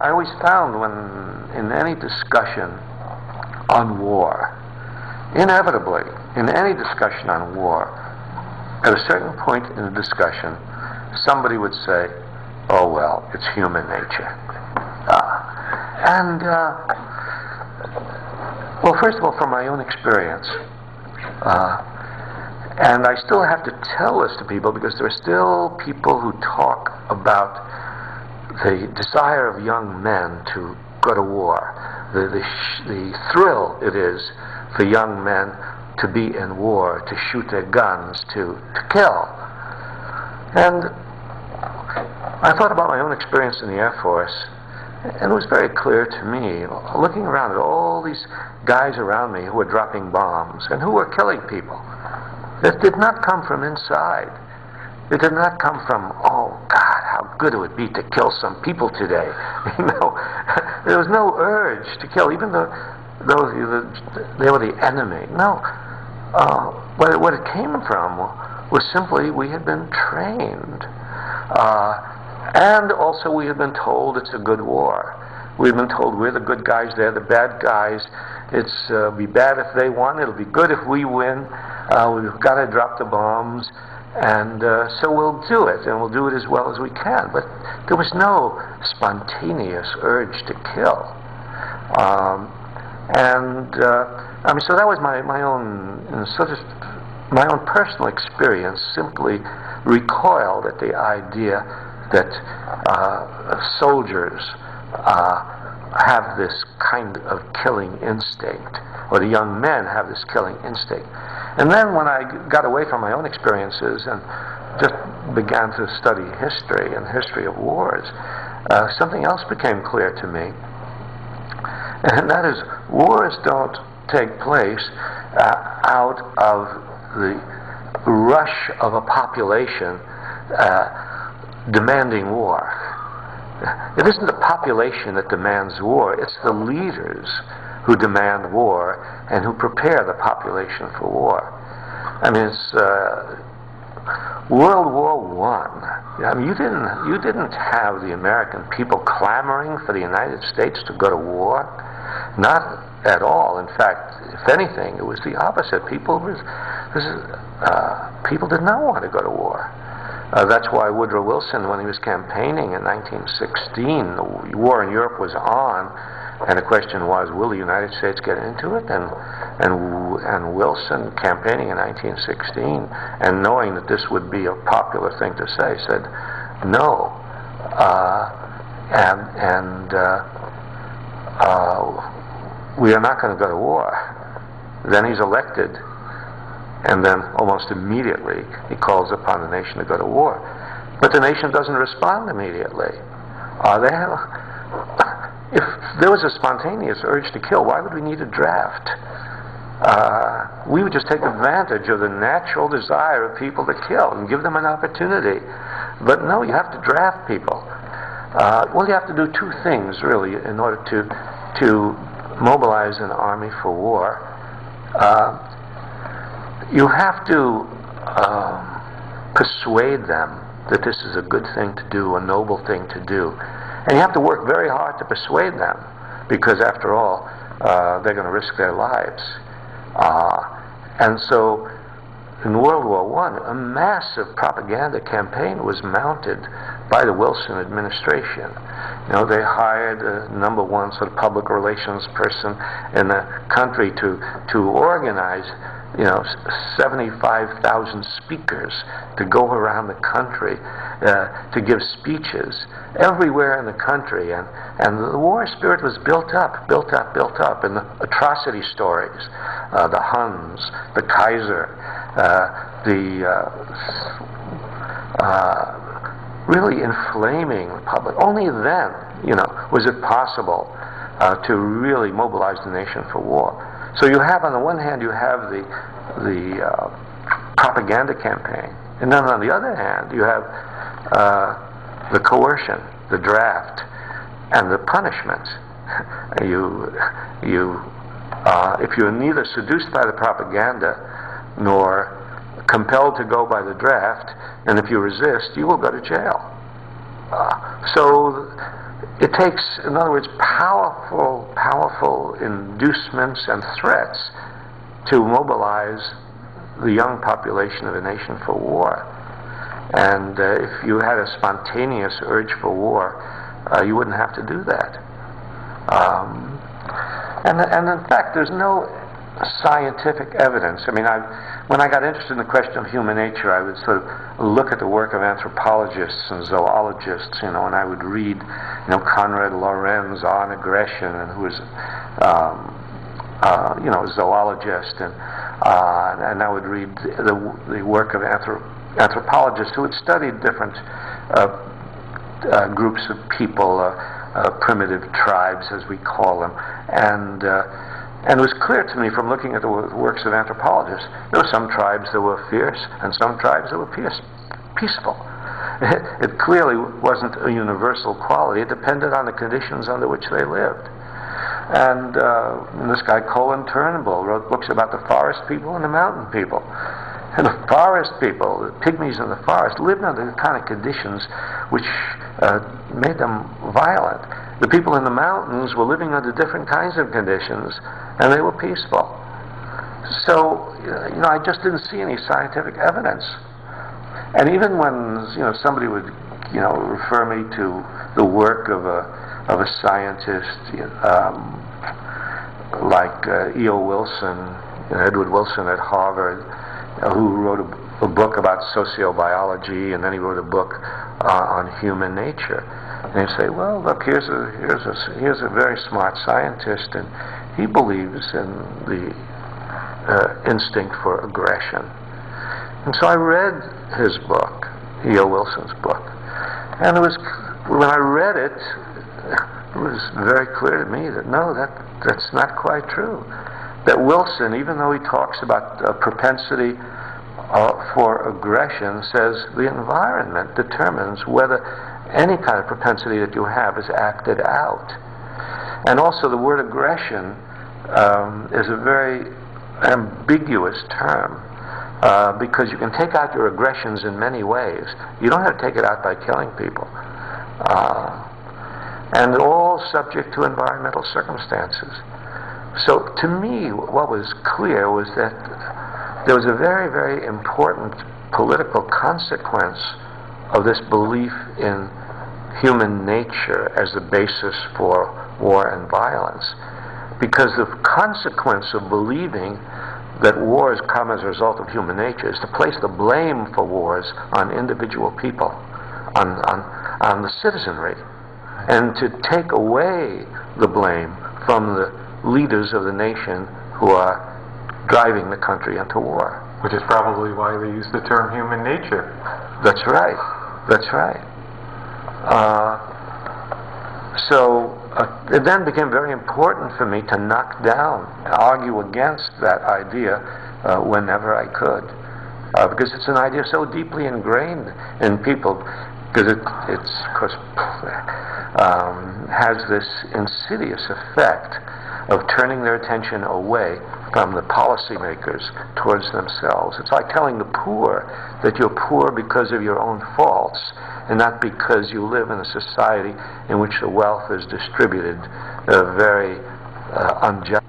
I always found when in any discussion on war, inevitably, in any discussion on war, at a certain point in the discussion, somebody would say, oh well, it's human nature. Well, first of all, from my own experience, and I still have to tell this to people because there are still people who talk about the desire of young men to go to war, the thrill it is for young men to be in war, to shoot their guns, to kill. And I thought about my own experience in the Air Force, and it was very clear to me, looking around at all these guys around me who were dropping bombs and who were killing people. It did not come from inside. It did not come from, oh God, how good it would be to kill some people today. There was no urge to kill, even though they were the enemy. No. What it came from was simply we had been trained. And also we had been told it's a good war. We've been told we're the good guys, they're the bad guys. It'll be bad if they won, it'll be good if we win. We've got to drop the bombs, and so we'll do it, and we'll do it as well as we can. But there was no spontaneous urge to kill. So that was my own sort of my own personal experience. Simply recoiled at the idea that soldiers have this kind of killing instinct, or the young men have this killing instinct. And then when I got away from my own experiences and just began to study history and the history of wars, something else became clear to me, and that is wars don't take place out of the rush of a population demanding war. It isn't the population that demands war, it's the leaders who demand war and who prepare the population for war. I mean, it's World War I. I mean, you didn't have the American people clamoring for the United States to go to war. Not at all. In fact, if anything, it was the opposite. People did not want to go to war. That's why Woodrow Wilson, when he was campaigning in 1916, the war in Europe was on, and the question was, will the United States get into it? And Wilson, campaigning in 1916, and knowing that this would be a popular thing to say, said no. We are not going to go to war. Then he's elected, and then almost immediately he calls upon the nation to go to war. But the nation doesn't respond immediately. If there was a spontaneous urge to kill, why would we need a draft? We would just take advantage of the natural desire of people to kill and give them an opportunity. But no, you have to draft people. Well, you have to do two things, really, in order to mobilize an army for war. You have to persuade them that this is a good thing to do, a noble thing to do. And you have to work very hard to persuade them, because after all, they're going to risk their lives. And so, in World War I, a massive propaganda campaign was mounted by the Wilson administration. They hired a number one sort of public relations person in the country to organize 75,000 speakers to go around the country to give speeches everywhere in the country, and the war spirit was built up, and the atrocity stories, the Huns, the Kaiser, really inflaming the public. Only then, was it possible to really mobilize the nation for war. So you have, on the one hand, you have the propaganda campaign, and then on the other hand, you have the coercion, the draft, and the punishment. If you're neither seduced by the propaganda nor compelled to go by the draft, and if you resist, you will go to jail. So it takes, in other words, powerful inducements and threats to mobilize the young population of a nation for war. And if you had a spontaneous urge for war, you wouldn't have to do that. And in fact, there's no scientific evidence. I mean, when I got interested in the question of human nature, I would sort of look at the work of anthropologists and zoologists, and I would read, Konrad Lorenz on aggression, and who was, a zoologist, and I would read the work of anthropologists who had studied different groups of people, primitive tribes, as we call them, and it was clear to me from looking at the works of anthropologists, there were some tribes that were fierce and some tribes that were peaceful. It clearly wasn't a universal quality. It depended on the conditions under which they lived. And this guy, Colin Turnbull, wrote books about the forest people and the mountain people. And the forest people, the pygmies in the forest, lived under the kind of conditions which made them violent. The people in the mountains were living under different kinds of conditions, and they were peaceful. So, I just didn't see any scientific evidence. And even when, somebody would, refer me to the work of a scientist like E.O. Wilson, Edward Wilson at Harvard, who wrote a book about sociobiology, and then he wrote a book on human nature. And you say, well, look, here's a very smart scientist, and he believes in the instinct for aggression. And so I read his book, E.O. Wilson's book, and when I read it, it was very clear to me that no, that's not quite true. That Wilson, even though he talks about a propensity for aggression, says the environment determines whether any kind of propensity that you have is acted out. And also the word aggression is a very ambiguous term because you can take out your aggressions in many ways. You don't have to take it out by killing people. And all subject to environmental circumstances. So to me, what was clear was that there was a very, very important political consequence of this belief in human nature as the basis for war and violence. Because the consequence of believing that wars come as a result of human nature is to place the blame for wars on individual people, on the citizenry, and to take away the blame from the leaders of the nation who are driving the country into war. Which is probably why they use the term human nature. That's right. That's right. So it then became very important for me to knock down, argue against that idea whenever I could. Because it's an idea so deeply ingrained in people, because it's of course has this insidious effect of turning their attention away from the policymakers towards themselves. It's like telling the poor that you're poor because of your own faults and not because you live in a society in which the wealth is distributed very unjustly.